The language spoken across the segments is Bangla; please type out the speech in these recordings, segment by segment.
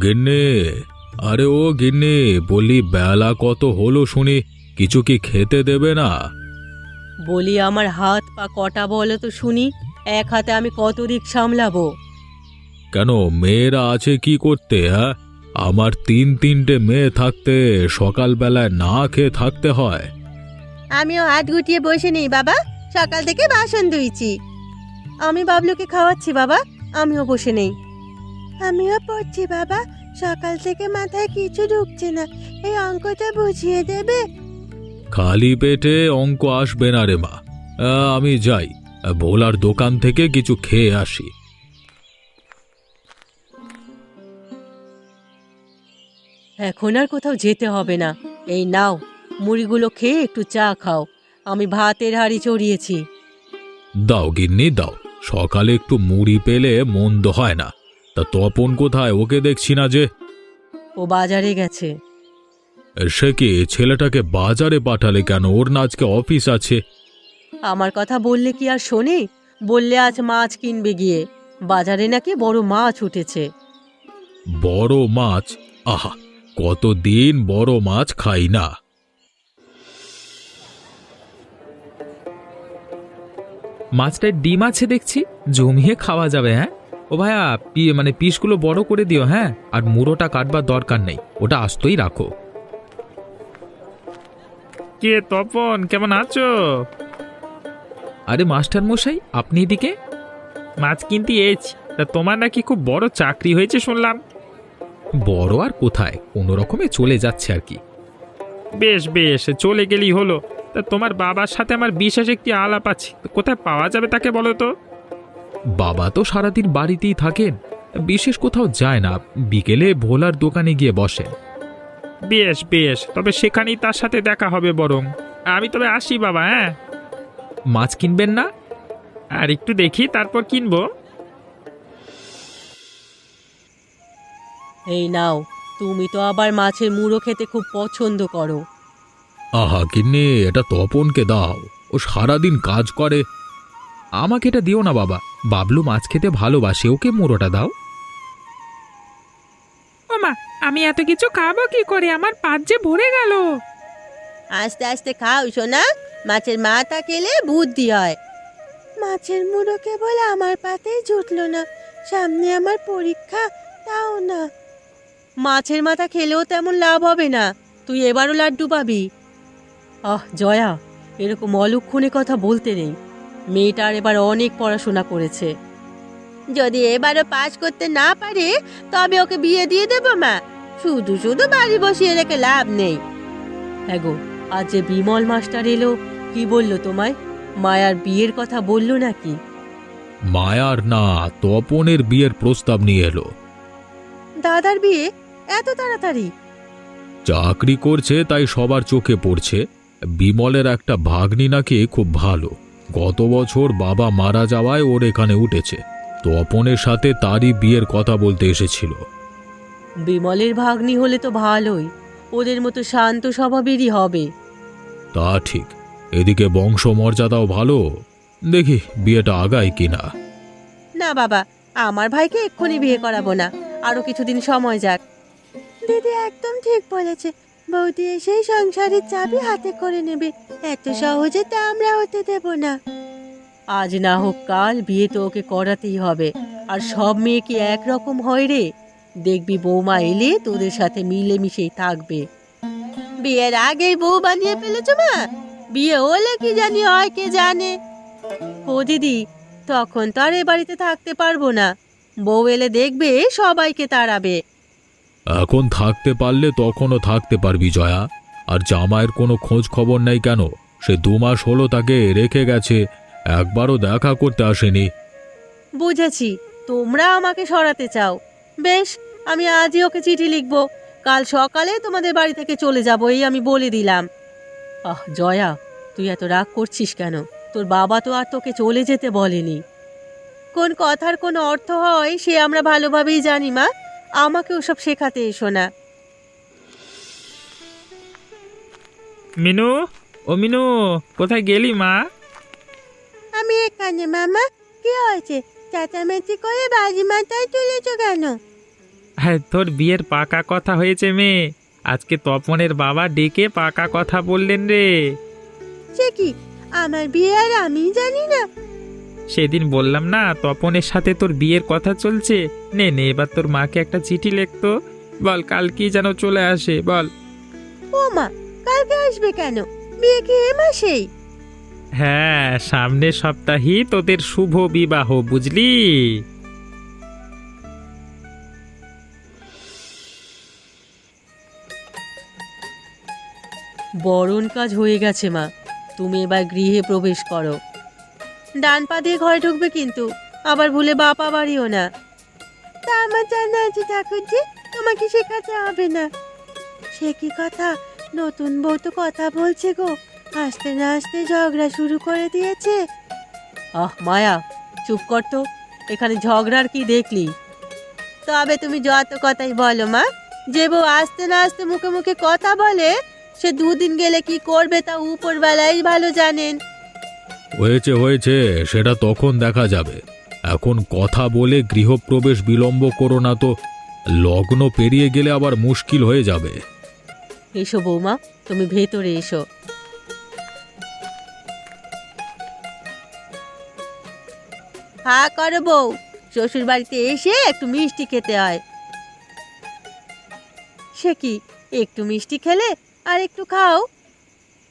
গিন্নি, আরে ও গিন্নি, বলি বেলা কত হলো শুনি, কিছু কি খেতে দেবে না? বলি আমার হাত পা কটা বলো তো শুনি, এক হাতে আমি কত দিক সামলাবো? কেন, মেয়েরা আছে কি করতে? হ্যাঁ, আমার তিনটে মেয়ে থাকতে সকালবেলায় না খেয়ে থাকতে হয়? আমিও হাত গুটিয়ে বসে নেই বাবা, সকাল থেকে বাসন ধুইছি। আমি বাবলুকে খাওয়াচ্ছি বাবা, আমিও বসে নেই। আমিও পড়ছি বাবা, সকাল থেকে মাথায় কিছু ঢুকছে না, এই অঙ্কটা বুঝিয়ে দেবে? খালি পেটে অঙ্ক আসবে না রে মা। আমি যাই, ভোলার দোকান থেকে কিছু খেয়ে আসি। এখন আর কোথাও যেতে হবে না, এই নাও মুড়িগুলো খেয়ে একটু চা খাও, আমি ভাতের হাঁড়ি চড়িয়েছি। দাও গিন্নি দাও, সকালে একটু মুড়ি পেলে মন্দ হয় না। তা তপন কোথায়? ওকে দেখছি না যে। ও বাজারে গেছে। সে কি, ছেলেটাকে বাজারে পাঠালে কেন? ওর না আজকে অফিস আছে। আমার কথা বললে কি আর শোনে? বললে আজ মাছ কিনবে গিয়ে, বাজারে নাকি বড় মাছ উঠেছে। বড় মাছ? আহা, কতদিন বড় মাছ খাই না। মাছটায় ডিম আছে দেখছি, জমিয়ে খাওয়া যাবে। হ্যাঁ ও ভাইয়া, পিসগুলো বড় করে দিও। হ্যাঁ, আর মুড়োটা কাটবার দরকার নেই, ওটা আস্তই রাখো। কে তপন, কেমন আছো? আরে মাস্টার মশাই, আপনি এদিকে? মাছ কিনতে এসেছি। তা তোমার নাকি খুব বড় চাকরি হয়েছে শুনলাম। বড় আর কোথায়, কোনো রকমে চলে যাচ্ছে আর কি। বেশ বেশ, চলে গেলেই হলো। তা তোমার বাবার সাথে আমার বিশেষ একটি আলাপ আছে, তো কোথায় পাওয়া যাবে তাকে বলো তো? বাবা তো সারাদিন বাড়িতেই থাকেন, বিশেষ কোথাও যায় না, বিকেলে ভোলার দোকানে গিয়ে বসেন। বেশ বেশ, তবে সেখানেই তার সাথে দেখা হবে বরং। আমি তবে আসি বাবা। হ্যাঁ, মাছ কিনবেন না? আর একটু দেখি তারপর কিনবো। এই নাও, তুমি তো আবার মাছের মুড়ো খেতে খুব পছন্দ করো। আহা গিন্নি, এটা তপনকে দাও, ও সারাদিন কাজ করে। আমাকে এটা দিও না বাবা, বাবলু মাছ খেতে ভালোবাসে, ওকে মুড়োটা দাও। ও মা, আমি এত কিছু খাবো কি করে, আমার পাত যে ভরে গেল। আস্তে আস্তে খাও সোনা, মাছের মাথা খেলে বুদ্ধি হয়। মাছের মুড়ো কেবল আমার পাতেই জুটলো না, সামনে আমার পরীক্ষা, তাও না। মাছের মাথা খেলেও তেমন লাভ হবে না, তুই এবারও লাড্ডু পাবি। আহ জয়া, এরকম অলক্ষণে কথা বলতে নেই, মেয়েটার এবার অনেক পড়াশোনা করেছে। যদি এবারও পাস করতে না পারে তবে ওকে বিয়ে দিয়ে দেবো মা, শুধু শুধু বাড়ি বসিয়ে রেখে লাভ নেই। হ্যাঁ গো, আজ যে বিমল মাস্টার এলো, কি বললো তোমায়? মায়ার বিয়ের কথা বললো নাকি? মায়ার না, তপনের বিয়ের প্রস্তাব নিয়ে এলো। দাদার বিয়ে এত তাড়াতাড়ি? চাকরি করছে তাই সবার চোখে পড়ছে। বিমলের একটা ভাগ্নি নাকি খুব ভালো, গত বছর বাবা মারা যাওয়ায় ওর এখানে উঠেছে। তপনের সাথে তারই বিয়ের কথা বলতে এসেছিল। বিমলের ভাগ্নি হলে তো ভালোই, ওদের মতো শান্ত স্বভাবেরই হবে। তা ঠিক, এদিকে বংশ মর্যাদাও ভালো। দেখি বিয়েটা আগায় কিনা। না বাবা, আমার ভাইকে এক্ষুনি বিয়ে করাবো না, আরো কিছুদিন সময় যাক। দিদি একদম ঠিক বলেছে, বৌদি এসেই সংসারের চাবি হাতে করে নেবে, এত সহজে তা আমরা হতে দেব না। আজ না হোক কাল বিয়ে তো ওকে করাতেই হবে, আর সব মেয়ে কি একরকম হয় রে? দেখবি বৌমা এলে তোদের সাথে মিলেমিশেই থাকবে। বিয়ের আগেই বউ বানিয়ে ফেলেছ মা, বিয়ে হলে কি জানি হয় কে জানে। ও দিদি, তখন তো আর এ বাড়িতে থাকতে পারবো না, বউ এলে দেখবে সবাইকে তাড়াবে। এখন থাকতে পারলে তখনও থাকতে পারবি জয়া। আর জামাইয়ের কোনো খোঁজ খবর নেই কেন? সে 2 মাস হলো তাকে রেখে গেছে, একবারও দেখা করতে আসেনি। বুঝেছি, তোমরা আমাকে সরাতে চাও। বেশ, আমি আজই ওকে চিঠি লিখবো, কাল সকালে তোমাদের বাড়ি থেকে চলে যাবো, এই আমি বলে দিলাম। আহ জয়া, তুই এত রাগ করছিস কেন? তোর বাবা তো আর তোকে চলে যেতে বলেনি। কোন কথার কোনো অর্থ হয় সে আমরা ভালোভাবেই জানি মা, আমাকে ওসব শেখাতে এসো না। মিনু, ও মিনু, কোথায় গেলি মা? আমি এখানে মামা। কি হয়েছে, চেঁচামেচি করে বাজি মাথায় তুলেছ কেন? হ্যাঁ, তোর বিয়ের পাকা কথা হয়েছে মেয়ে। আজকে তপনের বাবা ডেকে পাকা কথা বললেন রে। সে কি, আমার বিয়ে আর আমি জানি না? সেদিন বললাম না তপনের সাথে তোর বিয়ের কথা চলছে। নে নে, এবার তোর মাকে একটা চিঠি লিখতো। বল কাল কি যেন চলে আসে, বল। ও মা, কালকে আসবে কেন? বিয়ে কি এ মাসেই? হ্যাঁ, সামনের সপ্তাহেই তোদের শুভ বিবাহ, বুঝলি? বরণ কাজ হয়ে গেছে মা, তুমি এবার গৃহে প্রবেশ করো। ডান পা দিয়ে ঘরে ঢুকবে কিন্তু, আবার ভুলে বাপা বাড়িও না। তা আমার জানা আছে ঠাকুরজি, তোমাকে শেখাতে হবে না। সে কি কথা, নতুন বউ তো কথা বলছে গো, আস্তে না আস্তে ঝগড়া শুরু করে দিয়েছে। আহ মায়া, চুপ কর তো, এখানে ঝগড়ার কি দেখলি? তবে তুমি যত কথাই বলো মা, যে বউ আস্তে না আস্তে মুখে মুখে কথা বলে, সে দুদিন গেলে কি করবে তা উপরবেলাই ভালো জানেন। হয়েছে হয়েছে, সেটা তখন দেখা যাবে। এখন কথা বলে গৃহপ্রবেশ বিলম্ব করো না তো, লগ্ন পেরিয়ে গেলে আবার মুশকিল হয়ে যাবে। এসো বৌমা, তুমি ভেতরে এসো। হা করো বউ, শ্বশুর বাড়িতে এসে একটু মিষ্টি খেতে হয়। সে কি, একটু মিষ্টি খেলে আর একটু খাও।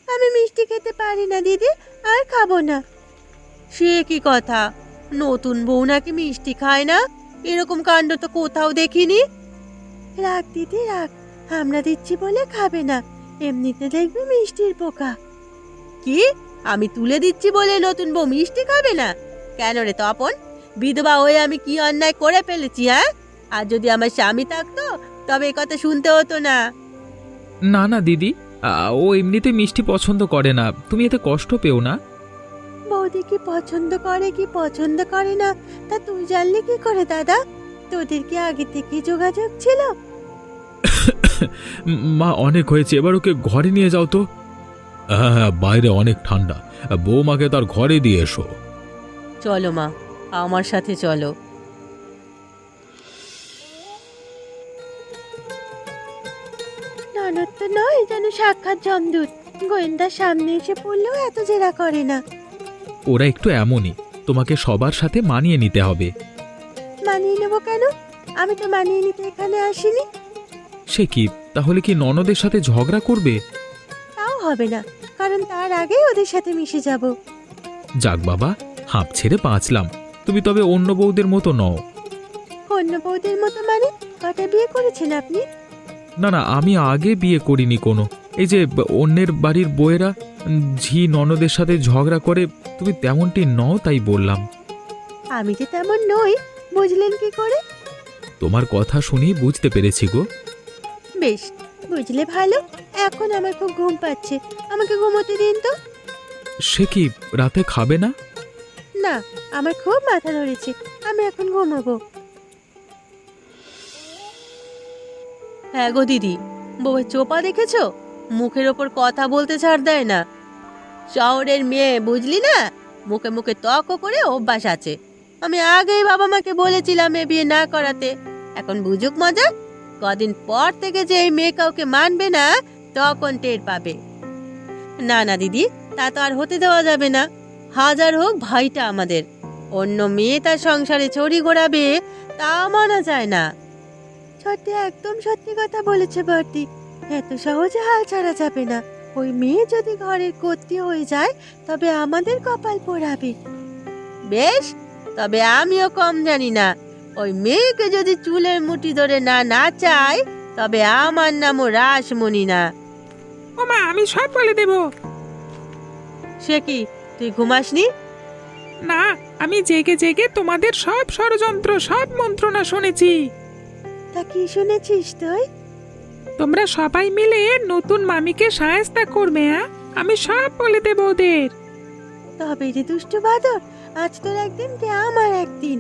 আমি মিষ্টি খেতে পারি না দিদি, আর খাবো না। সে কি কথা, নতুন বউ নাকি মিষ্টি খায় না? এরকম কাণ্ড তো কোথাও দেখিনি। রাখ দিদি রাখ, আমরা দিচ্ছি বলে খাবে না, এমনিতে দেখবি মিষ্টির পোকা। কি, আমি তুলে দিচ্ছি বলে নতুন বউ মিষ্টি খাবে না? কেন রে তপন, বিধবা হয়ে আমি কি অন্যায় করে ফেলেছি? হ্যাঁ, আর যদি আমার স্বামী থাকতো তবে এ কথা শুনতে হতো না। না না দিদি, ও এমনিতে মিষ্টি পছন্দ করে না, তুমি এতে কষ্ট পেও না। বৌদি কি পছন্দ করে কি পছন্দ করে না তা তুই জানলি কি করে দাদা? তোদের কি আগে থেকে যোগাযোগ ছিল? মা, অনেক হয়েছে, এবার ওকে ঘরে নিয়ে যাও তো। হ্যাঁ হ্যাঁ, বাইরে অনেক ঠান্ডা, বৌমাকে তার ঘরে দিয়ে এসো। চলো মা, আমার সাথে চলো। ননদ তো নয় যেন সাক্ষাৎ জমদূত, গোয়েন্দার সামনে এসে পড়লেও এত জেরা করে না। ওরা একটু এমনই, তোমাকে সবার সাথে মানিয়ে নিতে হবে। মানিয়ে নেবো কেন? আমি তো মানিয়ে নিতে এখানে আসিনি। সে কি, তাহলে কি ননদের সাথে ঝগড়া করবে? তাও হবে না, কারণ তার আগেই ওদের সাথে মিশে যাব। যাক বাবা, হাঁপ ছেড়ে বাঁচলাম। তুমি তবে অন্য বউদের মতো নও। অন্য বউদের মতো মানে? কটা বিয়ে করেছেন আপনি? না না, আমি আগে বিয়ে করিনি কোনো। এই যে অন্যের বাড়ির বউয়েরা ঝি ননদের সাথে ঝগড়া করে, তুমি তেমনটি নও তাই বললাম। আমি যে তেমন নই, বুঝলেন কি করে? তোমার কথা শুনেই বুঝতে পেরেছি গো। বেশ, বুঝলে ভালো। এখন আমার খুব ঘুম পাচ্ছে, আমাকে ঘুমোতে দিন তো। সে কি, রাতে খাবে না? না, আমার খুব মাথা ধরেছে, আমি এখন ঘুমাবো। হ্যাঁ গো দিদি, বউয়ের চোপা দেখেছো? মুখের ওপর কথা বলতে ছাড় দেয় না। শহরের মেয়ে বুঝলি না, মুখে মুখে তর্ক করে অভ্যাস আছে। আমি আগেই বাবা মাকে বলেছিলাম এ বিয়ে না করাতে, এখন বুঝুক মজা। কদিন পর থেকে যে এই মেয়ে কাউকে মানবে না, তখন টের পাবে। না না দিদি, তা তো আর হতে দেওয়া যাবে না। হাজার হোক ভাইটা আমাদের, অন্য মেয়ে তার সংসারে ছড়ি ঘোরাবে, তা মানা যায় না। সত্যি, একদম সত্যি কথা বলেছে বর্দি, এত সহজে হাল ছাড়া যাবে না। ওই মেয়ে যদি ঘরের কর্ত্রী হয়ে যায় তবে আমাদের কপাল পোড়াবে। বেশ, তবে আমিও কম জানি না। ওই মেয়েকে যদি চুলের মুঠি ধরে না নাচাই, তবে আমার নামও রাসমণি না। ও মা, আমি সব বলে দেব। সে কি, তুই ঘুমাসনি? না, আমি জেগে জেগে তোমাদের সব ষড়যন্ত্র, সব মন্ত্রণা শুনেছি। তা কি শুনেছিস তুই? তোমরা সবাই মিলে নতুন মামিকে সায়স্তা করবে। আমি সব বলে দেব ওদের। তবে রে দুষ্টু বাদর, আজ তোর একদিন কি আমার একদিন।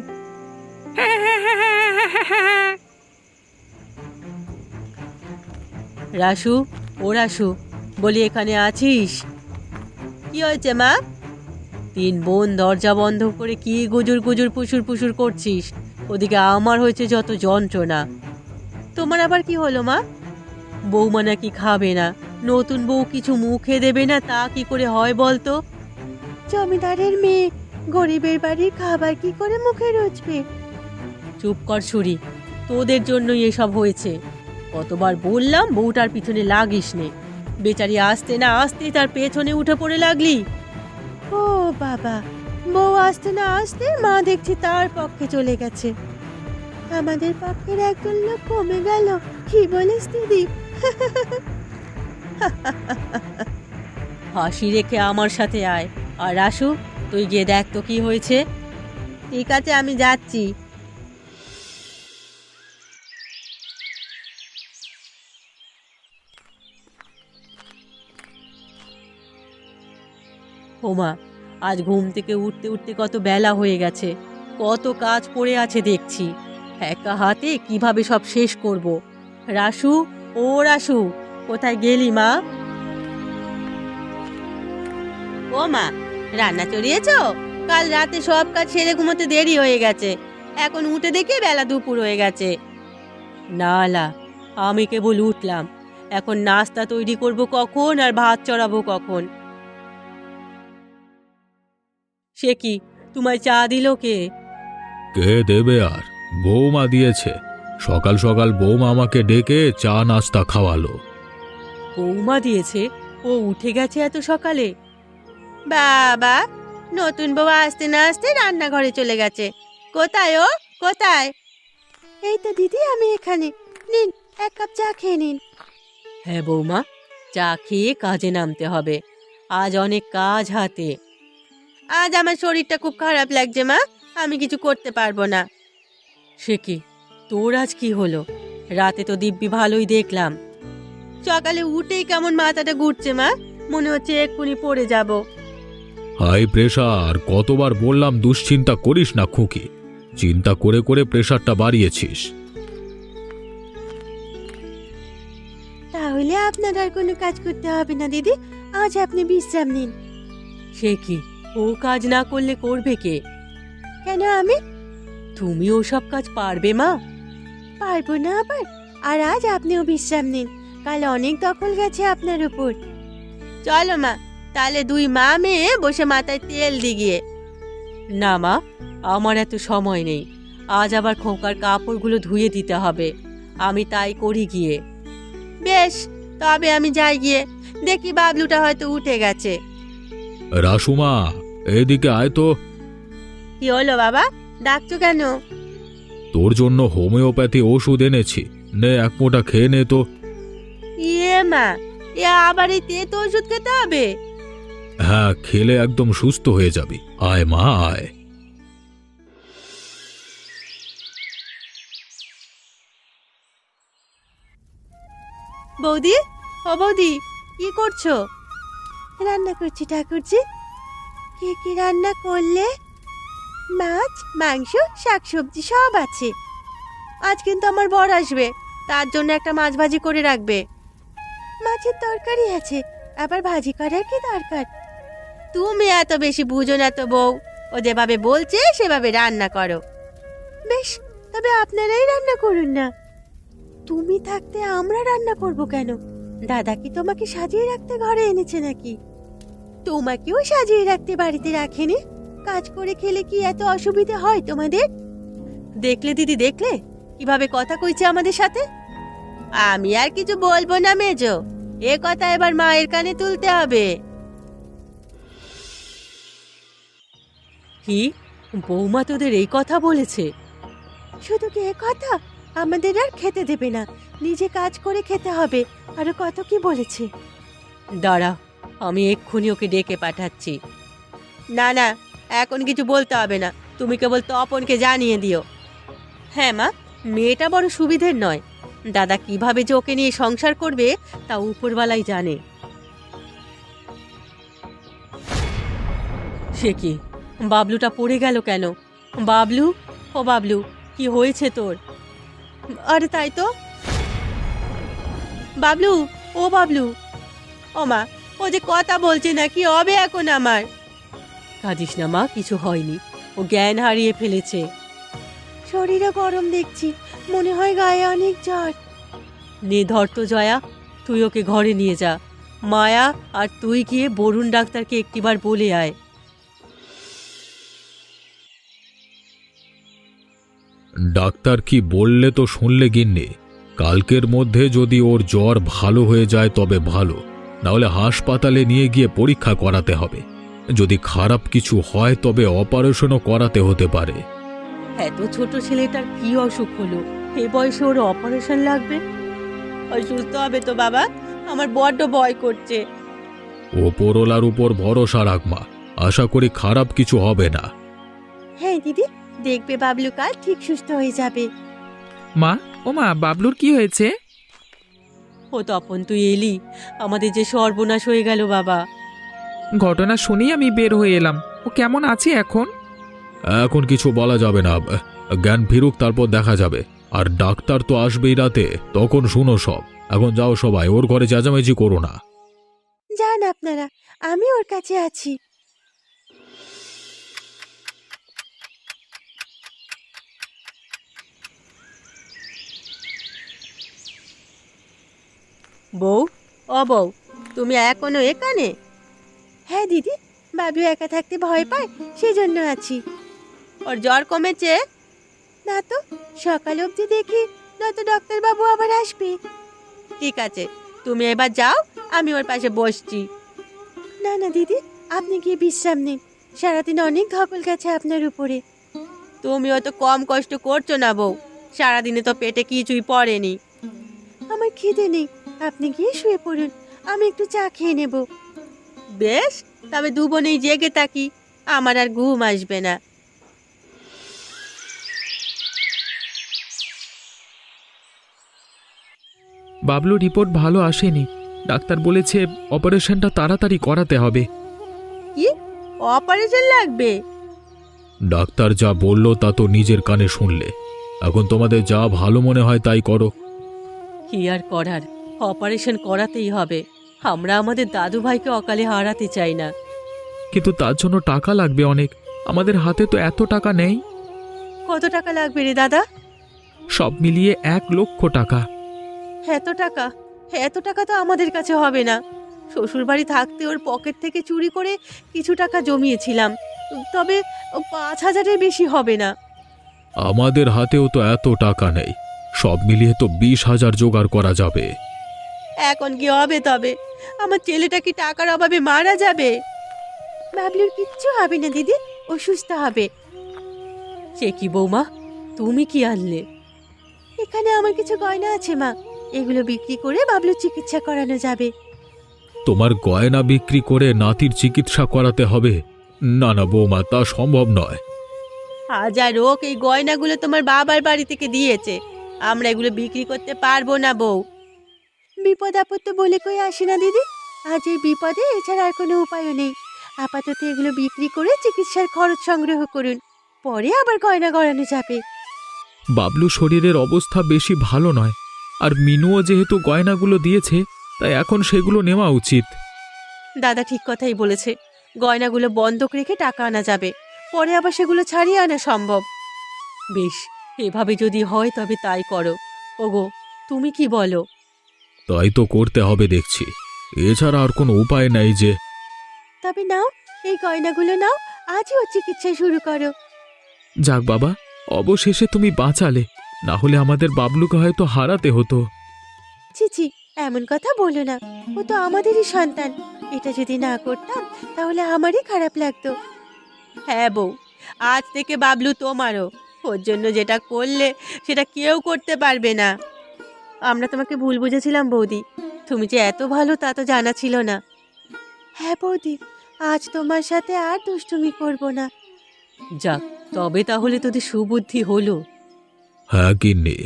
রাসু, ও রাসু, বলি এখানে আছিস? কি হয়েছে মা? তিন বোন দরজা বন্ধ করে কি গুজুর গুজুর পুশুর পুশুর করছিস? ওদিকে আমার হয়েছে যত যন্ত্রণা। তোমার আবার কি হলো মা? বৌমা নাকি খাবে না, নতুন বউ কিছু মুখে দেবে না, তা কি করে হয় বলতো? জমিদারের মেয়ে, গরিবের বাড়ির খাবার কি করে মুখে রুচবে? চুপ কর ছুরি, তোদের জন্যই এসব হয়েছে। কতবার বললাম বউটার পিছনে লাগিস নে, বেচারি আসতে না আসতে তার পেছনে উঠে পড়ে লাগলি। ও বাবা, বউ আসতে না আসতে মা দেখছি তার পক্ষে চলে গেছে। আমাদের পক্ষের একজন লোক কমে গেল, কি বলিস দিদি? হাসি রেখে আমার সাথে আয়। আর আসু, তুই গিয়ে দেখ তো কি হয়েছে। ঠিক আছে, আমি যাচ্ছি। ওমা, আজ ঘুম থেকে উঠতে উঠতে কত বেলা হয়ে গেছে, কত কাজ পড়ে আছে দেখছি। একা হাতে কিভাবে সব শেষ করব? রাসু, ও রাসু, কোথায় গেলি মা? ও মা, রান্না চড়িয়েছ? কাল রাতে সব কাজ সেরে ঘুমোতে দেরি হয়ে গেছে, এখন উঠে দেখে বেলা দুপুর হয়ে গেছে। না লা, আমি কেবল উঠলাম, এখন নাস্তা তৈরি করব কখন আর ভাত চড়াবো কখন? সে কি, তোমায় চা দিল কে? কে দেবে আর? বৌমা দিয়েছে। সকাল সকাল বৌমা আমাকে ডেকে চা নাস্তা খাওয়ালো। বৌমা দিয়েছে? ও উঠে গেছে এত সকালে? বাবা, নতুন বউ আসতে না আসতে রান্নাঘরে চলে গেছে। কোথায় ও, কোথায়? এই তো দিদি, আমি এখানে। নিন, এক কাপ চা খেয়ে নিন। হ্যাঁ বৌমা, চা খেয়ে কাজে নামতে হবে, আজ অনেক কাজ হাতে। আজ আমার শরীরটা খুব খারাপ লাগছে মা, আমি কিছু করতে পারবো না। সে কি, তোর আজ কি হলো? রাতে তো দিব্যি ভালোই দেখলাম, সকালে উঠেই কেমন মাথাটা ঘুরছে মা, মনে হচ্ছে এক্ষুনি পড়ে যাব। হাই প্রেসার, কতবার বললাম দুশ্চিন্তা করিস না খুকি, চিন্তা করে করে প্রেসারটা বাড়িয়েছিস। তাহলে আপনার আর কোনো কাজ করতে হবে না দিদি, আজ আপনি বিশ্রাম নিন। সে কি, ও কাজ না করলে করবে কে? কেন আমি? তুমি ওসব কাজ পারবে মা? পারবো না আবার? আর আজ আপনিও বিশ্রাম নিন, কাল অনেক দখল গেছে আপনার উপর। চলো মা, তাহলে দুই মা মেয়ে বসে মাথায় তেল দিগিয়ে। না মা, আমার এত সময় নেই, আজ আবার খোকার কাপড়গুলো ধুয়ে দিতে হবে, আমি তাই করি গিয়ে। বেশ, তবে আমি যাই গিয়ে, দেখি বাবলুটা হয়তো উঠে গেছে। রাসুমা, এদিকে আয় তো। কি হলো বাবা, ডাকছো কেন? তোর জন্য হোমিওপ্যাথি ওষুধ এনেছি, নে এক মোটা খেয়ে নে তো। ইয়ে মা, এ আবার এই তেতো ওষুধ খেতে হবে? হ্যাঁ, খেলে একদম সুস্থ হয়ে যাবি। আয় মা, আয়। বৌদি, ও বৌদি, কি করছো? রান্না করছি ঠাকুরজি। কি কি রান্না করলে? মাছ, মাংস, শাকসবজি সব আছে। আজ কিন্তু আমার বর আসবে, তার জন্য একটা মাছ ভাজি করে রাখবে। মাছের তরকারি আছে, আবার ভাজি করার কি দরকার? তুমি এত বেশি বুঝো না তো বউ, ও যেভাবে বলছে সেভাবে রান্না করো। বেশ, তবে আপনারাই রান্না করুন না। তুমি থাকতে আমরা রান্না করব কেন? দাদা কি তোমাকে সাজিয়ে রাখতে ঘরে এনেছে নাকি? তোমাকেও সাজিয়ে রাখতে বাড়িতে রাখেনি? কাজ করে খেলে কি এত অসুবিধা হয় তোমাদের? দেখলে দিদি, দেখলে কিভাবে কথা কইছে আমাদের সাথে? আমি আর কিছু বলবো না মেজো, এ কথা এবার মায়ের কানে তুলতে হবে। কি, বৌমা তোদের এই কথা বলেছে? শুধু কি এ কথা, আমাদের আর খেতে দেবে না, নিজে কাজ করে খেতে হবে, আরো কত কি বলেছে। দাঁড়া, আমি এক্ষুনি ওকে ডেকে পাঠাচ্ছি। না না, এখন কিছু বলতে হবে না, তুমি কেবল তপনকে জানিয়ে দিও। হ্যাঁ মা, মেয়েটা বড় সুবিধের নয়, দাদা কিভাবে যে ওকে নিয়ে সংসার করবে তা উপরওয়ালাই জানে। সে কি, বাবলুটা পড়ে গেল কেন? বাবলু, ও বাবলু, কি হয়েছে তোর? আরে তাই তো। বাবলু, ও বাবলু। ও মা, ও যে কথা বলছে না, কি হবে এখন আমার? কাঁদিস না মা, কিছু হয়নি, ও জ্ঞান হারিয়ে ফেলেছে। শরীরও গরম দেখছি, মনে হয় গায়ে অনেক জ্বর। নে ধর তো জয়া, তুই ওকে ঘরে নিয়ে যা। মায়া আর তুই গিয়ে বরুণ ডাক্তারকে একটিবার বলে আয়। ডাক্তার কি বললে তো শুনলে গিন্নি। কালকের মধ্যে যদি ওর জ্বর ভালো হয়ে যায় তবে ভালো, নাহলে হাসপাতালে নিয়ে গিয়ে পরীক্ষা করাতে হবে। যদি খারাপ কিছু হয় তবে অপারেশনও করাতে হতে পারে। এত ছোট ছেলেটার কি অসুখ হলো, এ বয়সে ওর অপারেশন লাগবে? অসুস্থ হবে তো বাবা, আমার বড্ড ভয় করছে। ওপরওয়ালার উপর ভরসা রাখ মা, আশা করি খারাপ কিছু হবে না। হ্যাঁ দিদি, দেখবে বাবলু কাল ঠিক সুস্থ হয়ে যাবে। মা, ও মা, বাবলুর কি হয়েছে? ও তপন, তুই এলি, আমাদের যে সর্বনাশ হয়ে গেল বাবা। ঘটনা শুনেই আমি বের হয়ে এলাম। ও কেমন আছে এখন? এখন কিছু বলা যাবে না, জ্ঞান ফিরুক তারপর দেখা যাবে। আর ডাক্তার তো আসবেই রাতে, তখন শুনো সব। এখন যাও সবাই, ওর ঘরে চেঁচামেচি করো না। যান আপনারা, আমি ওর কাছে আছি। বউ, ও বউ, তুমি এখনো এখানে? হ্যাঁ দিদি, বাবু একা থাকতে ভয় পায়, সেজন্য আছি। ওর জ্বর কমেছে? না তো, সকাল অবধি দেখি, নয়তো ডাক্তারবাবু আবার আসবে। ঠিক আছে, তুমি এবার যাও, আমি ওর পাশে বসছি। না না দিদি, আপনি গিয়ে বিশ্রাম নিন, সারাদিন অনেক ধকল গেছে আপনার উপরে। তুমি অত কম কষ্ট করছো না বউ, সারাদিনে তো পেটে কিছুই পড়েনি। আমার খিদে নেই, আপনি গিয়ে শুয়ে পড়ুন, আমি একটু চা খেয়ে নেব। বেশ, তবে দুবোনেই জেগে থাকি, আমার আর ঘুম আসবে না। বাবলু রিপোর্ট ভালো আসেনি। ডাক্তার বলেছে অপারেশনটা তাড়াতাড়ি করাতে হবে। কি অপারেশন লাগবে? ডাক্তার যা বলল তা তো নিজের কানে শুনলে। এখন তোমাদের যা ভালো মনে হয় তাই করো। কি আর করার, অপারেশন করাতেই হবে। আমরা আমাদের দাদু ভাইকে অকালে হারাতে চাই না। কিন্তু তার জন্য টাকা লাগবে অনেক। আমাদের হাতে তো এত টাকা নেই। কত টাকা লাগবে রে দাদা? সব মিলিয়ে 1,00,000 টাকা। এত টাকা? এত টাকা তো আমাদের কাছে হবে না। শ্বশুরবাড়ি থাকতে ওর পকেট থেকে চুরি করে কিছু টাকা জমিয়েছিলাম, তবে 5,000-এর বেশি হবে না। আমাদের হাতেও তো এত টাকা নেই, সব মিলিয়ে তো 20,000 জোগাড় করা যাবে। এখন কি হবে তবে? আমার ছেলেটা কি টাকার অভাবে মারা যাবে? বাবলুর কিচ্ছু হবে না দিদি, ও সুস্থ হবে। সে কি বৌমা, তুমি কি আনলে? এখানে আমার কিছু গয়না আছে মা, এগুলো বিক্রি করে বাবলুর চিকিৎসা করানো যাবে। তোমার গয়না বিক্রি করে নাতির চিকিৎসা করাতে হবে? না না বৌমা, তা সম্ভব নয়। হাজার হোক, এই গয়নাগুলো তোমার বাবার বাড়ি থেকে দিয়েছে, আমরা এগুলো বিক্রি করতে পারবো না বউ। বিপদ আপদ তো বলে কই আসে না দিদি, আজ এই বিপদে এছাড়া আর কোনো উপায়ও নেই। আপাতত এগুলো বিক্রি করে চিকিৎসার খরচ সংগ্রহ করুন, পরে আবার গয়না গড়ানো যাবে। বাবলু শরীরের অবস্থা বেশি ভালো নয়, আর মিনুও যেহেতু গয়নাগুলো দিয়েছে, তাই এখন সেগুলো নেওয়া উচিত। দাদা ঠিক কথাই বলেছে, গয়নাগুলো বন্ধক রেখে টাকা আনা যাবে, পরে আবার সেগুলো ছাড়িয়ে আনা সম্ভব। বেশ, এভাবে যদি হয় তবে তাই করো। ওগো, তুমি কি বলো? তাই তো করতে হবে দেখছি, এছাড়া আর কোনো উপায় নাই যে। তবে নাও, এই গয়নাগুলো নাও, আজই ওর চিকিৎসা শুরু করো। যাক বাবা, অবশেষে তুমি বাঁচালে, না হলে আমাদের বাবলুকে হয়তো হারাতে হতো। ছি, এমন কথা বলো না, ও তো আমাদেরই সন্তান। এটা যদি না করতাম তাহলে আমারই খারাপ লাগতো। হ্যাঁ বউ, আজ থেকে বাবলু তোমারও। ওর জন্য যেটা করলে সেটা কেউ করতে পারবে না। আমরা তোমাকে ভুল বুঝেছিলাম বৌদি, তুমি যে এত ভালো তা তো জানা ছিল না। হ্যাঁ বৌদি, আজ তোমার সাথে আর দুষ্টুমি করব না। যাক, তবে তাহলে তোদের সুবুদ্ধি হলো। হ্যাঁ গিন্নি,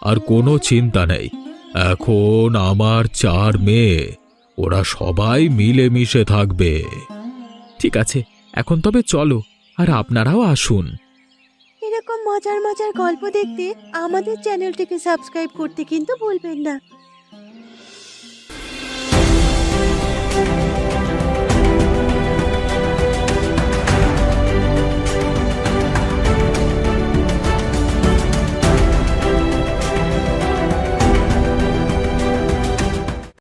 আর কোনো চিন্তা নেই। এখন আমার 4 মেয়ে, ওরা সবাই মিলেমিশে থাকবে। ঠিক আছে, এখন তবে চলো, আর আপনারাও আসুন। এরকম মজার মজার গল্প দেখতে আমাদের চ্যানেলটিকে সাবস্ক্রাইব করতে কিন্তু ভুলবেন না।